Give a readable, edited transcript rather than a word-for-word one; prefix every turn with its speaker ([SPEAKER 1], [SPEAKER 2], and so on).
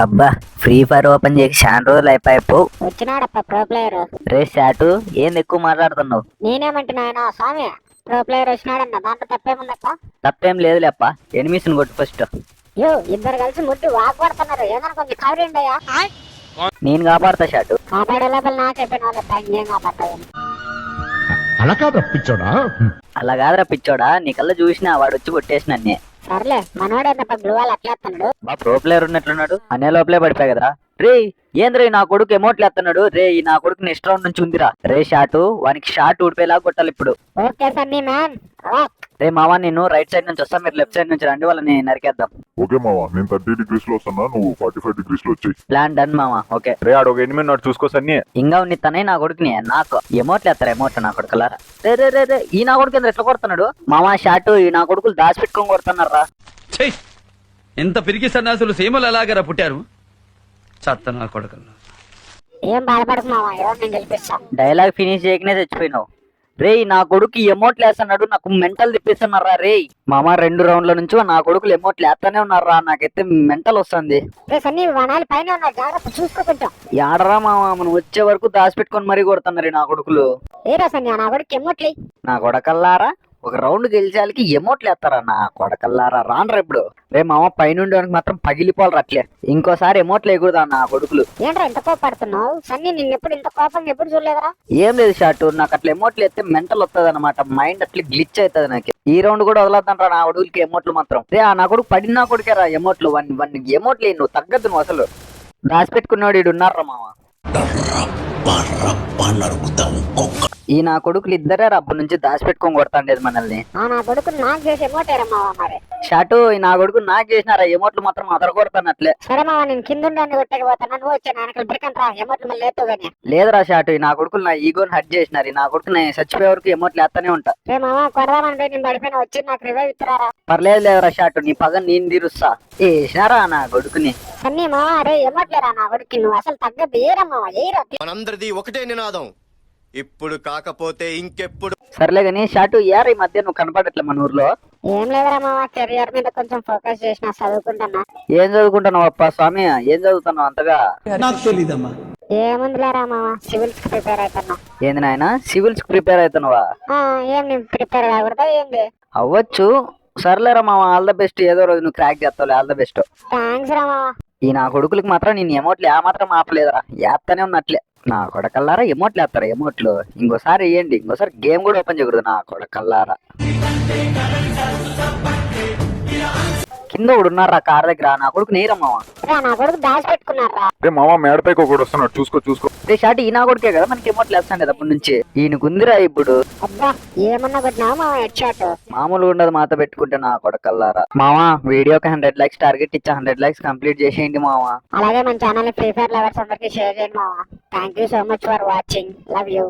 [SPEAKER 1] అబ్బా free fire open చేసి చాలా రోజులు అయిపోయావు.
[SPEAKER 2] వచ్చినాడప్ప ప్రో ప్లేయర్.
[SPEAKER 1] రే షాటు ఏంది ఎక్కువ మాట్లాడుతున్నావు?
[SPEAKER 2] నేనేమంటున్నా స్వామి, ప్రో ప్లేయర్ వచ్చినాడన్న దాంట్లో తప్పేముందప్ప?
[SPEAKER 1] తప్పేం లేదులే అప్ప. ఎనిమిషన్ కొట్టు ఫస్ట్.
[SPEAKER 2] యో ఇద్దరు కలిసి ముట్టి వాగ్పడుతున్నారు, ఏదైనా కొంచెం కవరిండి అయ్యా.
[SPEAKER 1] నేను కాపాడతా షాటు.
[SPEAKER 2] కాపాడే లోపల నా చెప్పిన వాళ్ళ ఇంకేం కాపాడతావు?
[SPEAKER 3] అలా కాదు పిచ్చోడా.
[SPEAKER 1] అలా కాదురా పిచ్చోడా, నీ కల్లా చూసినా వాడు వచ్చి కొట్టేసిన అన్నీ.
[SPEAKER 2] సర్లే మనోడేందప్ప గ్లూవాల్ అట్లా వస్తున్నాడు.
[SPEAKER 1] బా ప్రో ప్లేయర్ ఉన్నట్లున్నాడు. అనే లోపలే పడిపోయా కదరా. రే ఏంద్రా ఈ నా కొడుకు ఎమోట్లు ఎత్తన్నాడు. రే ఈ నా కొడుకు నెక్స్ట్ రౌండ్ నుంచి ఉందిరా. రే షాటు వానికి షాట్ ఊడిపోయేలా కొట్టాలి ఇప్పుడు.
[SPEAKER 2] Okay Sunny man.
[SPEAKER 1] రే మావా నేను రైట్ సైడ్ నుంచి వస్తా, మీరు లెఫ్ట్ సైడ్ నుంచి రండి, వాళ్ళని నరికేద్దాం.
[SPEAKER 4] ఓకే మావా, నేను 30 degrees లో వస్తున్నా, నువ్వు 45 degrees లో వచ్చాయి.
[SPEAKER 1] ప్లాన్ డన్ మావా. ఓకే
[SPEAKER 4] రే ఆడ ఒక ఎనిమిది నాడు చూసుకో సన్ని.
[SPEAKER 1] ఇంకా ఉన్ని తనే నా కొడుకుని నాకు ఎమోట్లు ఎత్తారు. ఎమోట్లు నా కొడుకులారా. రే రే రే రే ఈ నా కొడుకు ఎంత ఎట్లా కొడుతున్నాడు మామా షాటు. ఈ నా కొడుకులు దాచి పెట్టుకొని కొడుతున్నారా.
[SPEAKER 5] ఎంత పిరికి సన్నాసులు సీమలు ఎలాగరా పుట్టారు. చత్త నా కొడుకు.
[SPEAKER 2] ఏం బాధపడకు మావా, ఎవరు నేను గెలిపిస్తా.
[SPEAKER 1] Dialogue finish చేయకనే చచ్చిపోయినావు. రే నా కొడుకు ఎమోట్లు వేస్తున్నాడు, నాకు మెంటల్ తిప్పిస్తున్నారా. రే మామ 2 రౌండ్ల నుంచి నా కొడుకులు ఎమోట్లు వేస్తానే ఉన్నారా. నాకైతే మెంటల్ వస్తుంది.
[SPEAKER 2] రే సన్నీ వనాలి పైన ఉన్నారు, జాగ్రత్త చూసుకోకుంటాం.
[SPEAKER 1] ఆడరా మామ, మనం వచ్చే వరకు దాచిపెట్టుకొని మరీ కొడుతున్నారు నా కొడుకులు.
[SPEAKER 2] ఏరా సన్నీ నా కొడుకు ఎమ్మట్లే.
[SPEAKER 1] నా కొడకల్లారా ఒక రౌండ్ గెలిచాలకి ఎమోట్లు వేస్తారా నా కొడకల్లారా. రానరా ఇప్పుడు. రే మామ పైనుండి మాత్రం పగిలిపోవాలి అట్లే. ఇంకోసారి ఎమోట్లు వేయకూడదా నా కొడుకులు.
[SPEAKER 2] ఏంట్రా ఇంత కోపడుతున్నావు సన్నీ? నిన్నెప్పుడు ఇంత కోపంగా ఎప్పుడు చూడలేదురా.
[SPEAKER 1] ఏం లేదు షాటు, నాకు అట్లా ఎమోట్లు వేస్తే మెంటల్ వస్తుంది అనమాట. మైండ్ అట్లా గ్లిచ్ అవుతుంది నాకు. ఈ రౌండ్ కూడా వదలద్దంటారా నా కొడుకులకి ఎమోట్లు మాత్రం. రే నా కొడుకు పడిన నా కొడుకేరా ఎమోట్లు. వన్ ఎమోట్లు నువ్వు తగ్గద్దు. నువ్వు అసలు దాచిపెట్టుకున్నాడు ఈడు ఉన్నారా మామ. ఈ నా కొడుకులు ఇద్దరే అప్పటి నుంచి దాచిపెట్టుకొని కొడతాండేది మనల్ని.
[SPEAKER 2] నా కొడుకు నాకు చేసి ఎమోటేరా మావా మరి.
[SPEAKER 1] షాటు ఈ నా కొడుకు నాకు చేసినారా ఎమోట్లు మాత్రం అదర కొడతానట్లే.
[SPEAKER 2] సరే మావా, నేను కింద కొట్టకపోతాను, నువ్వు వచ్చా వెనకలు బ్రికంట్రా ఎమోట్లు మళ్ళీ లేతో గానీ.
[SPEAKER 1] లేదురా షాటు, ఈ నా కొడుకులు నా ఈగోని హట్ చేసినారు. ఈ నా కొడుకు నేను చచ్చిపోయే వరకు ఎమోట్లు వేస్తానే ఉంటా.
[SPEAKER 2] రే మావా కొడదామంటే నేను పడిపోయిన వచ్చి నాకు రివైవ్ ఇస్తారా.
[SPEAKER 1] పర్లేదు లేదురా షాటు, నీ పగ నేను తీరుస్తా. వేసినారా నా కొడుకుని.
[SPEAKER 2] సన్నీ మావా అరే ఎమోట్లేరా నా కొడుకు, నువ్వు అసలు తగ్గద్దు. ఏరా మావా ఏరా.
[SPEAKER 6] మనందరిది ఒకటే నినాదం, ఇప్పుడు కాకపోతే ఇంకెప్పుడు.
[SPEAKER 1] సర్లే గాని షాటు ఈ మధ్య నువ్వు కనపడట్లే మన ఊర్లో.
[SPEAKER 2] ఏం లేదురా మావా, కెరియర్ మీద కొంచెం ఫోకస్ చేసిన, చదువుకుంటున్నా.
[SPEAKER 1] ఏం చదువుకుంటున్నావు అప్ప స్వామి? ఏం చదువుతున్నావు అంతగా?
[SPEAKER 3] నాకు తెలీదమ్మా.
[SPEAKER 2] ఏముంది లేరా మావా, సివిల్స్ కి ప్రిపేర్ అవుతున్నా.
[SPEAKER 1] ఏంది నాయన సివిల్స్ కి ప్రిపేర్ అవుతున్నావా?
[SPEAKER 2] ఏం నేను ప్రిపేర్ కాకూడదా ఏంది?
[SPEAKER 1] అవ్వచ్చు. సర్లేరా మామ, ఆల్ ద బెస్ట్. ఏదో రోజు నువ్వు క్రాక్ చేస్తావు. All the best.
[SPEAKER 2] థ్యాంక్స్ రా మావా.
[SPEAKER 1] ఈ నా కొడుకులకి మాత్రం నేను ఎమోట్లు ఆ మాత్రం ఆపలేదురా. వేస్తానే ఉన్నట్లే నా కొడకల్లారా. ఎమోట్లు వేస్తారా ఎమోట్లు. ఇంకోసారి వేయండి. ఇంకోసారి గేమ్ కూడా ఓపెన్ చేయకూడదు నా కొడకల్లారా. కింద ఒకడు ఉన్నారా కార్ దగ్గర. నా కొడుకు నీరమ్మావా.
[SPEAKER 2] నా కొడుకు దాచి పెట్టుకున్నారా.
[SPEAKER 4] రే మావా మేడపైకి ఒకటి వస్తున్నాడు, చూసుకో.
[SPEAKER 1] రే షాటి ఈ నా కొడుకే కదా మనకి ఎమోట్లు వేస్తాండి అప్పటి నుంచి. ఈయనకుందిరా ఇప్పుడు.
[SPEAKER 2] అబ్బా ఏమన్నా కొట్టినా మావా హెడ్ షాట్.
[SPEAKER 1] మామూలుగా ఉండదు మాతో పెట్టుకుంటే నా కొడకల్లారా. మావా వీడియోకి 100 likes టార్గెట్ ఇచ్చా. 100 likes కంప్లీట్ చేసేయండి మావా.
[SPEAKER 2] అలాగే మన ఛానల్ ఫ్రీ ఫైర్ లవర్స్ అందరికి షేర్ చేయండి మావా. Thank you so much for watching. Love you.